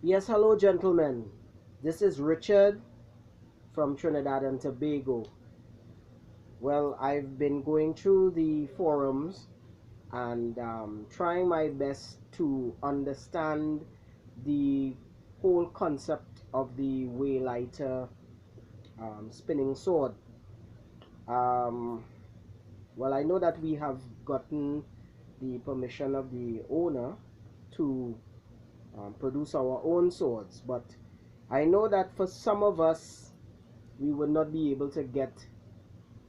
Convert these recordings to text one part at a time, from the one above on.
Yes, hello, gentlemen. This is Richard from Trinidad and Tobago. Well, I've been going through the forums and trying my best to understand the whole concept of the waylighter spinning sword. Um, well, I know that we have gotten the permission of the owner to produce our own swords, but I know that for some of us we would not be able to get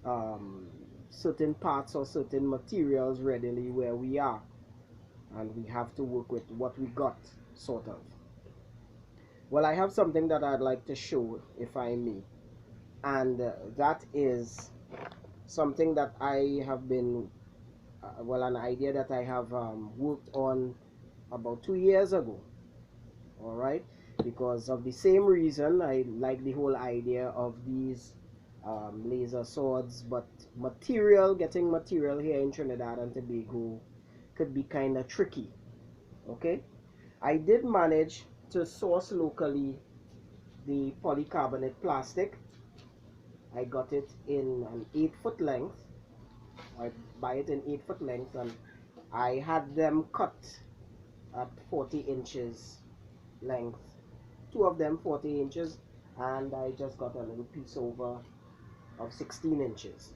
um, certain parts or certain materials readily where we are, and we have to work with what we got, sort of. Well, I have something that I'd like to show, if I may, and that is something that I have been, well, an idea that I have worked on about 2 years ago. All right, because of the same reason I like the whole idea of these laser swords, but getting material here in Trinidad and Tobago could be kind of tricky. Okay, I did manage to source locally the polycarbonate plastic. I got it in an 8-foot length. I buy it in 8-foot length, and I had them cut at 40 inches length, two of them 40 inches, and I just got a little piece over of 16 inches.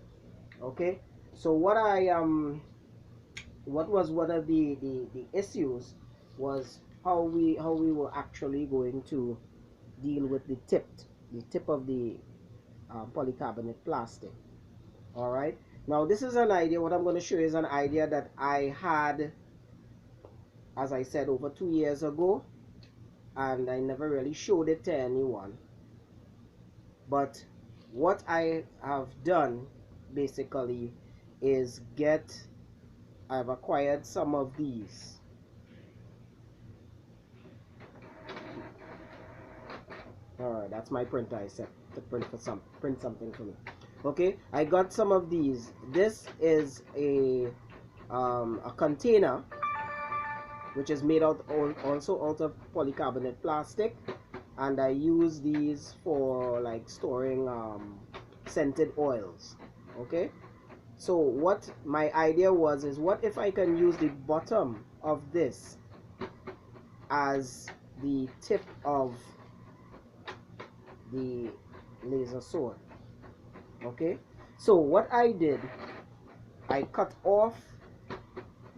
Okay, so what was one of the issues was how we were actually going to deal with the tip of the polycarbonate plastic. All right, now this is an idea. What I'm going to show you is an idea that I had, as I said, over 2 years ago, and I never really showed it to anyone. But what I have done basically is I've acquired some of these. Alright, that's my printer I set to print something for me. Okay, I got some of these. This is a container which is made also out of polycarbonate plastic, and I use these for like storing scented oils. Okay, so what my idea was is, what if I can use the bottom of this as the tip of the laser sword. Okay, so what I did, I cut off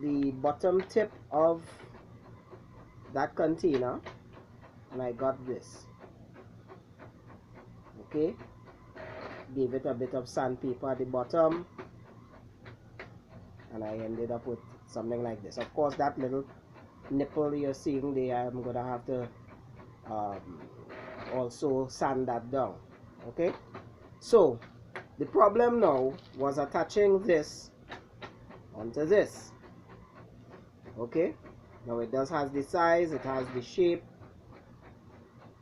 the bottom tip of that container, and I got this. Okay, gave it a bit of sandpaper at the bottom, and I ended up with something like this. Of course, that little nipple you're seeing there, I'm gonna have to also sand that down. Okay, so the problem now was attaching this onto this. Okay, now it has the size, it has the shape,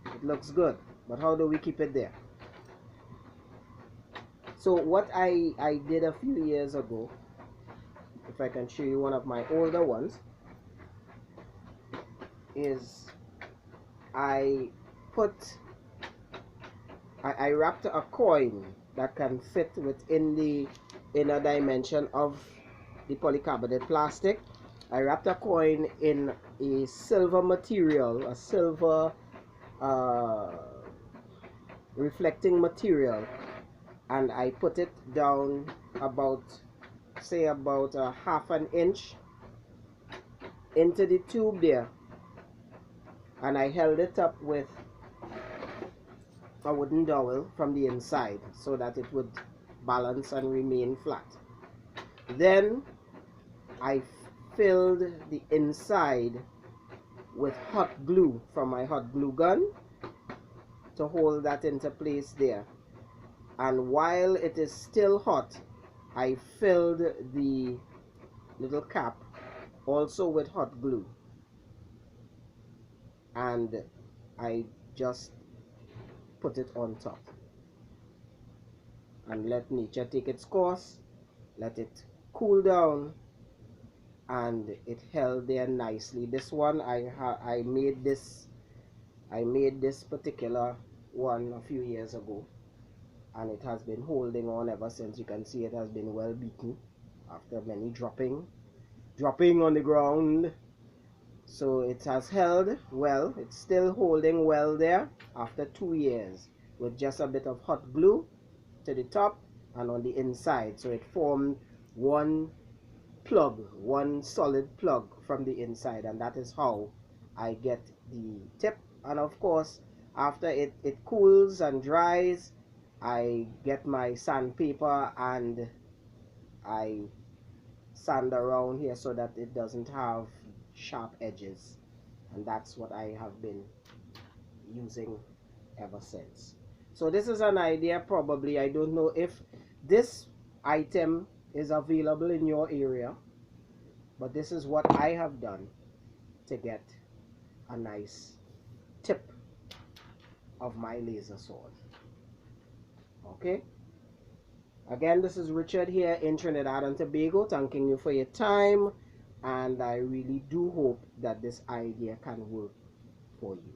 it looks good, but how do we keep it there? So what I did a few years ago, if I can show you one of my older ones, is I wrapped a coin that can fit within the inner dimension of the polycarbonate plastic. I wrapped a coin in a silver material, a silver reflecting material, and I put it down about, say, about a half an inch into the tube there, and I held it up with a wooden dowel from the inside so that it would balance and remain flat. Then I filled the inside with hot glue from my hot glue gun to hold that into place there, and while it is still hot, I filled the little cap also with hot glue, and I just put it on top and let nature take its course, let it cool down, and it held there nicely. This one I made this I made this particular one a few years ago, and it has been holding on ever since. You can see it has been well beaten after many dropping on the ground. So it has held well. It's still holding well there after 2 years, with just a bit of hot glue to the top and on the inside. So it formed one plug, one solid plug from the inside, and that is how I get the tip. And of course, after it cools and dries, I get my sandpaper and I sand around here so that it doesn't have sharp edges, and that's what I have been using ever since. So this is an idea. Probably, I don't know if this item is available in your area, but this is what I have done to get a nice tip of my laser sword. Okay, again, this is Richard here in Trinidad and Tobago, thanking you for your time, and I really do hope that this idea can work for you.